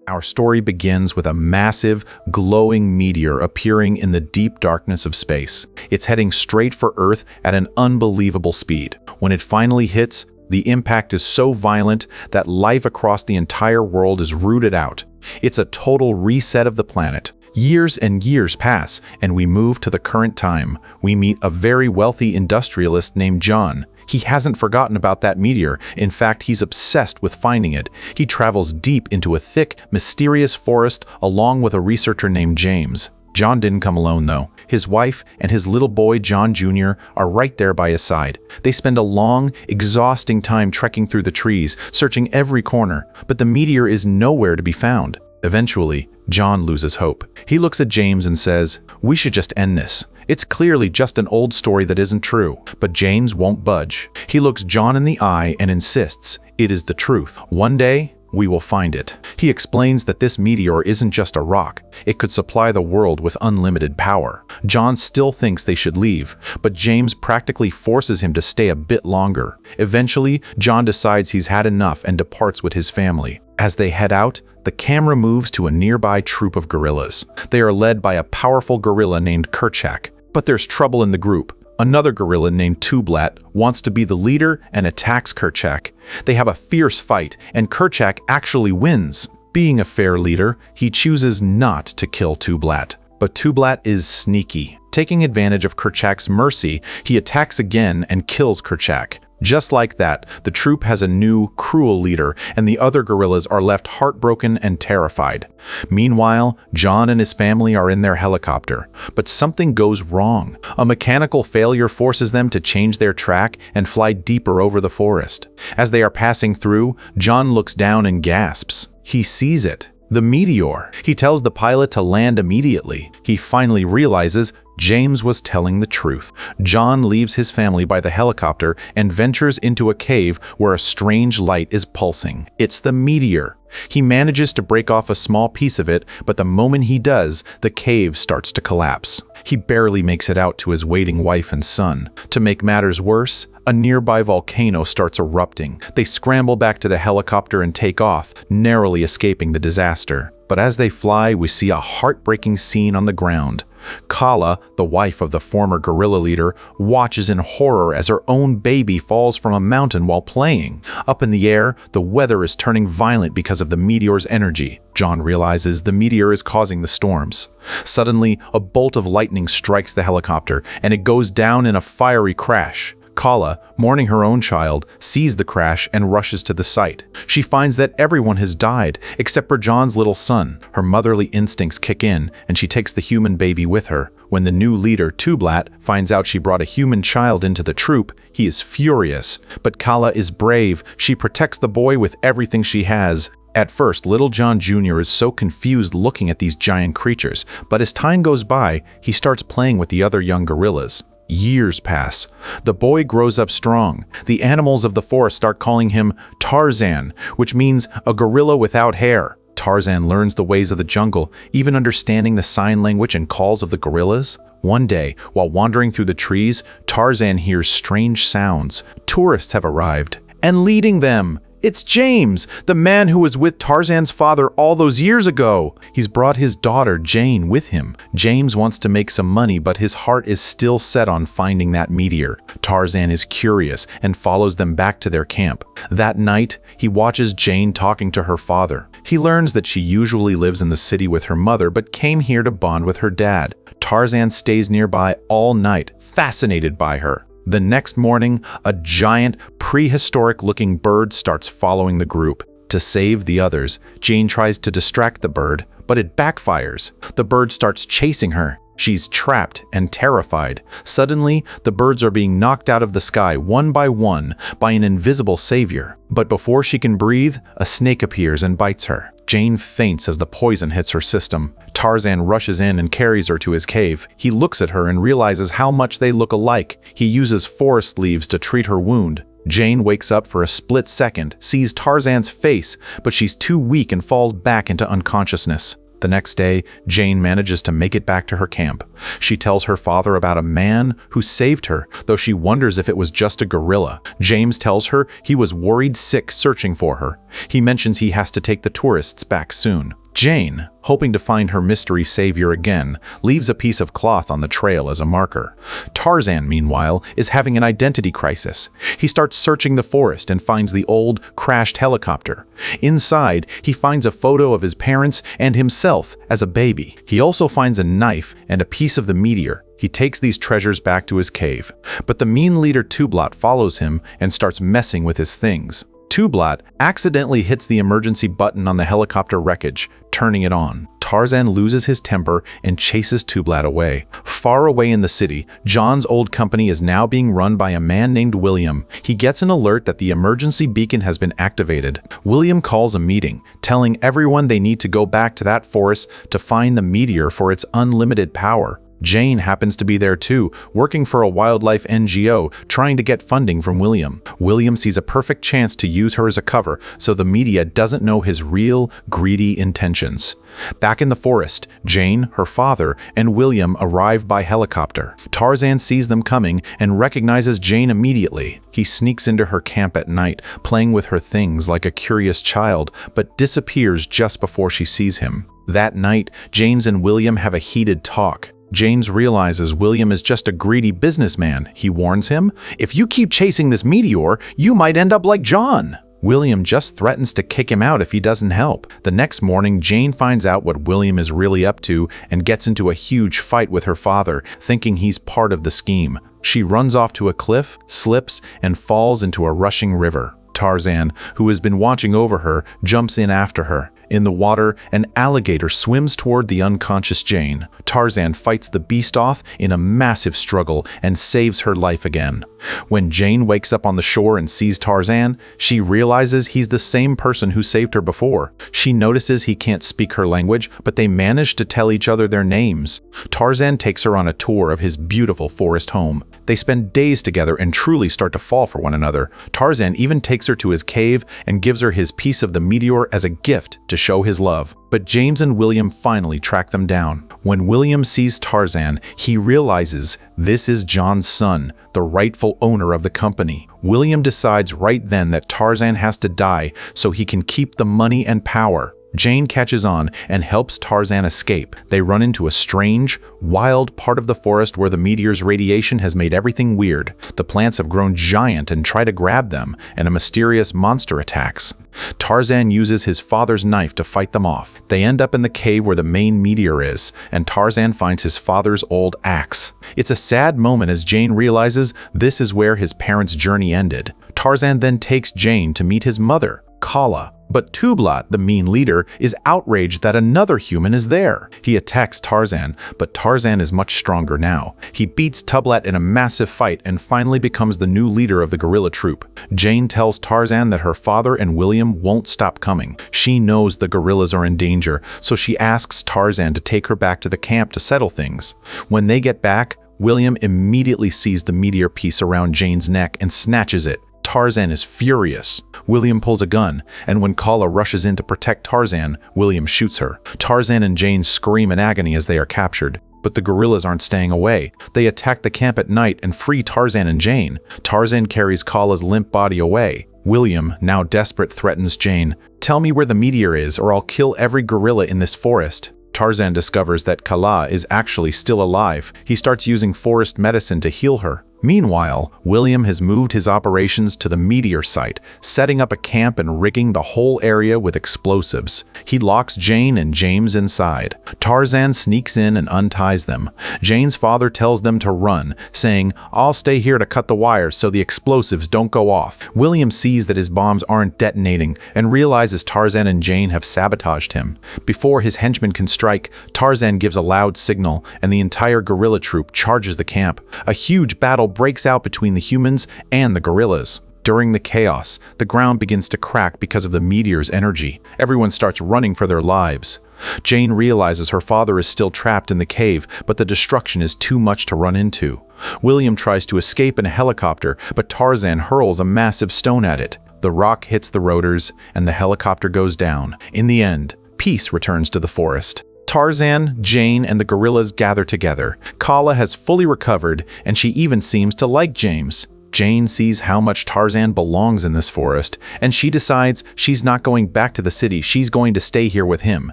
Our story begins with a massive, glowing meteor appearing in the deep darkness of space. It's heading straight for Earth at an unbelievable speed. When it finally hits, the impact is so violent that life across the entire world is rooted out. It's a total reset of the planet. Years and years pass, and we move to the current time. We meet a very wealthy industrialist named John. He hasn't forgotten about that meteor. In fact, he's obsessed with finding it. He travels deep into a thick, mysterious forest along with a researcher named James. John didn't come alone, though. His wife and his little boy, John Jr., are right there by his side. They spend a long, exhausting time trekking through the trees, searching every corner, but the meteor is nowhere to be found. Eventually, John loses hope. He looks at James and says, "We should just end this. It's clearly just an old story that isn't true." But James won't budge. He looks John in the eye and insists, "It is the truth. One day, we will find it." He explains that this meteor isn't just a rock. It could supply the world with unlimited power. John still thinks they should leave, but James practically forces him to stay a bit longer. Eventually, John decides he's had enough and departs with his family. As they head out, the camera moves to a nearby troop of gorillas. They are led by a powerful gorilla named Kerchak. But there's trouble in the group. Another gorilla named Tublat wants to be the leader and attacks Kerchak. They have a fierce fight, and Kerchak actually wins. Being a fair leader, he chooses not to kill Tublat. But Tublat is sneaky. Taking advantage of Kerchak's mercy, he attacks again and kills Kerchak. Just like that, the troop has a new, cruel leader, and the other gorillas are left heartbroken and terrified. Meanwhile, John and his family are in their helicopter, but something goes wrong. A mechanical failure forces them to change their track and fly deeper over the forest. As they are passing through, John looks down and gasps. He sees it. The meteor. He tells the pilot to land immediately. He finally realizes James was telling the truth. John leaves his family by the helicopter and ventures into a cave where a strange light is pulsing. It's the meteor. He manages to break off a small piece of it, but the moment he does, the cave starts to collapse. He barely makes it out to his waiting wife and son. To make matters worse, a nearby volcano starts erupting. They scramble back to the helicopter and take off, narrowly escaping the disaster. But as they fly, we see a heartbreaking scene on the ground. Kala, the wife of the former gorilla leader, watches in horror as her own baby falls from a mountain while playing. Up in the air, the weather is turning violent because of the meteor's energy. John realizes the meteor is causing the storms. Suddenly, a bolt of lightning strikes the helicopter, and it goes down in a fiery crash. Kala, mourning her own child, sees the crash and rushes to the site. She finds that everyone has died, except for John's little son. Her motherly instincts kick in, and she takes the human baby with her. When the new leader, Tublat, finds out she brought a human child into the troop, he is furious. But Kala is brave. She protects the boy with everything she has. At first, little John Jr. is so confused looking at these giant creatures, but as time goes by, he starts playing with the other young gorillas. Years pass. The boy grows up strong. The animals of the forest start calling him Tarzan, which means a gorilla without hair. Tarzan learns the ways of the jungle, even understanding the sign language and calls of the gorillas. One day, while wandering through the trees, Tarzan hears strange sounds. Tourists have arrived, and leading them, it's James, the man who was with Tarzan's father all those years ago. He's brought his daughter, Jane, with him. James wants to make some money, but his heart is still set on finding that meteor. Tarzan is curious and follows them back to their camp. That night, he watches Jane talking to her father. He learns that she usually lives in the city with her mother, but came here to bond with her dad. Tarzan stays nearby all night, fascinated by her. The next morning, a giant, prehistoric-looking bird starts following the group. To save the others, Jane tries to distract the bird, but it backfires. The bird starts chasing her. She's trapped and terrified. Suddenly, the birds are being knocked out of the sky one by one by an invisible savior. But before she can breathe, a snake appears and bites her. Jane faints as the poison hits her system. Tarzan rushes in and carries her to his cave. He looks at her and realizes how much they look alike. He uses forest leaves to treat her wound. Jane wakes up for a split second, sees Tarzan's face, but she's too weak and falls back into unconsciousness. The next day, Jane manages to make it back to her camp. She tells her father about a man who saved her, though she wonders if it was just a gorilla. James tells her he was worried sick searching for her. He mentions he has to take the tourists back soon. Jane, hoping to find her mystery savior again, leaves a piece of cloth on the trail as a marker. Tarzan, meanwhile, is having an identity crisis. He starts searching the forest and finds the old, crashed helicopter. Inside, he finds a photo of his parents and himself as a baby. He also finds a knife and a piece of the meteor. He takes these treasures back to his cave, but the mean leader Tublat follows him and starts messing with his things. Tublat accidentally hits the emergency button on the helicopter wreckage, turning it on. Tarzan loses his temper and chases Tublat away. Far away in the city, John's old company is now being run by a man named William. He gets an alert that the emergency beacon has been activated. William calls a meeting, telling everyone they need to go back to that forest to find the meteor for its unlimited power. Jane happens to be there too, working for a wildlife NGO, trying to get funding from William. William sees a perfect chance to use her as a cover, so the media doesn't know his real, greedy intentions. Back in the forest, Jane, her father, and William arrive by helicopter. Tarzan sees them coming and recognizes Jane immediately. He sneaks into her camp at night, playing with her things like a curious child, but disappears just before she sees him. That night, James and William have a heated talk. James realizes William is just a greedy businessman. He warns him, "If you keep chasing this meteor, you might end up like John." William just threatens to kick him out if he doesn't help. The next morning, Jane finds out what William is really up to and gets into a huge fight with her father, thinking he's part of the scheme. She runs off to a cliff, slips, and falls into a rushing river. Tarzan, who has been watching over her, jumps in after her. In the water, an alligator swims toward the unconscious Jane. Tarzan fights the beast off in a massive struggle and saves her life again. When Jane wakes up on the shore and sees Tarzan, she realizes he's the same person who saved her before. She notices he can't speak her language, but they manage to tell each other their names. Tarzan takes her on a tour of his beautiful forest home. They spend days together and truly start to fall for one another. Tarzan even takes her to his cave and gives her his piece of the meteor as a gift to show his love. But James and William finally track them down. When William sees Tarzan, he realizes this is John's son, the rightful owner of the company. William decides right then that Tarzan has to die so he can keep the money and power. Jane catches on and helps Tarzan escape. They run into a strange, wild part of the forest where the meteor's radiation has made everything weird. The plants have grown giant and try to grab them, and a mysterious monster attacks. Tarzan uses his father's knife to fight them off. They end up in the cave where the main meteor is, and Tarzan finds his father's old axe. It's a sad moment as Jane realizes this is where his parents' journey ended. Tarzan then takes Jane to meet his mother, Kala. But Tublat, the mean leader, is outraged that another human is there. He attacks Tarzan, but Tarzan is much stronger now. He beats Tublat in a massive fight and finally becomes the new leader of the gorilla troop. Jane tells Tarzan that her father and William won't stop coming. She knows the gorillas are in danger, so she asks Tarzan to take her back to the camp to settle things. When they get back, William immediately sees the meteor piece around Jane's neck and snatches it. Tarzan is furious. William pulls a gun, and when Kala rushes in to protect Tarzan, William shoots her. Tarzan and Jane scream in agony as they are captured. But the gorillas aren't staying away. They attack the camp at night and free Tarzan and Jane. Tarzan carries Kala's limp body away. William, now desperate, threatens Jane. "Tell me where the meteor is, or I'll kill every gorilla in this forest." Tarzan discovers that Kala is actually still alive. He starts using forest medicine to heal her. Meanwhile, William has moved his operations to the meteor site, setting up a camp and rigging the whole area with explosives. He locks Jane and James inside. Tarzan sneaks in and unties them. Jane's father tells them to run, saying, "I'll stay here to cut the wires so the explosives don't go off." William sees that his bombs aren't detonating and realizes Tarzan and Jane have sabotaged him. Before his henchmen can strike, Tarzan gives a loud signal, and the entire gorilla troop charges the camp. A huge battle breaks out between the humans and the gorillas. During the chaos, the ground begins to crack because of the meteor's energy. Everyone starts running for their lives. Jane realizes her father is still trapped in the cave, but the destruction is too much to run into. William tries to escape in a helicopter, but Tarzan hurls a massive stone at it. The rock hits the rotors, and the helicopter goes down. In the end, peace returns to the forest. Tarzan, Jane, and the gorillas gather together. Kala has fully recovered, and she even seems to like James. Jane sees how much Tarzan belongs in this forest, and she decides she's not going back to the city, she's going to stay here with him.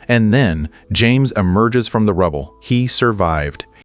And then, James emerges from the rubble. He survived.